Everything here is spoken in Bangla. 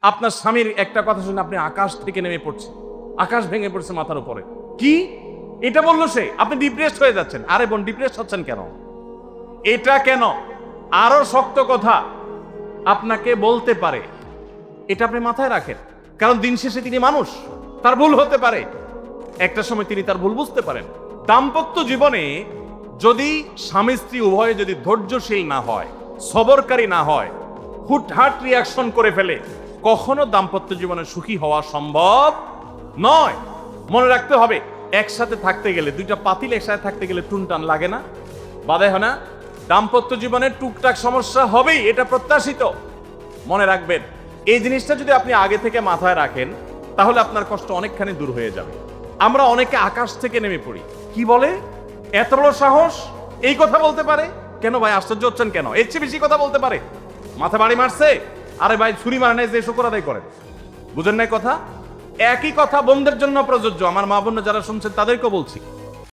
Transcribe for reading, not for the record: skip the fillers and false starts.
আপনার স্বামীর একটা কথা শুনে আপনি আকাশ থেকে নেমে পড়ছেন, আকাশ ভেঙে পড়ছে মাথার উপরে। কি এটা বললো সে, আপনি ডিপ্রেসড হয়ে যাচ্ছেন। আরে বোন, ডিপ্রেসড হচ্ছেন কেন? এটা কেন? আরো শক্ত কথা আপনাকে বলতে পারে, এটা আপনি মাথায় রাখেন। কারণ দিন শেষে তিনি মানুষ, তার ভুল হতে পারে, একটা সময় তিনি তার ভুল বুঝতে পারেন। দাম্পত্য জীবনে যদি স্বামী স্ত্রী উভয়ে যদি ধৈর্যশীল না হয়, সবরকারী না হয়, হুটহাট রিয়াকশন করে ফেলে, কখনো দাম্পত্য জীবনে সুখী হওয়া সম্ভব নয়। মনে রাখতে হবে, একসাথে থাকতে গেলে, দুইটা পাতিল একসাথে থাকতে গেলে টুনটান লাগে না, বাধে হয় না? দাম্পত্য জীবনে টুকটাক সমস্যা হবেই, এটা প্রত্যাশিত। মনে রাখবেন, এই জিনিসটা যদি আপনি আগে থেকে মাথায় রাখেন, তাহলে আপনার কষ্ট অনেকখানি দূর হয়ে যাবে। আমরা অনেকে আকাশ থেকে নেমে পড়ি। কি বলে? এত বড় সাহস, এই কথা বলতে পারে? কেন ভাই আশ্চর্য হচ্ছেন কেন? এর চেয়ে বেশি কথা বলতে পারে? মাথা বাড়ি মারছে? আরে ভাই, ছুরি মারে নাই যে শুকর আদায় করেন। বুঝেন নাই কথা? একই কথা বোনদের জন্য প্রযোজ্য। আমার মা বোন যারা শুনছেন তাদেরকেও বলছি,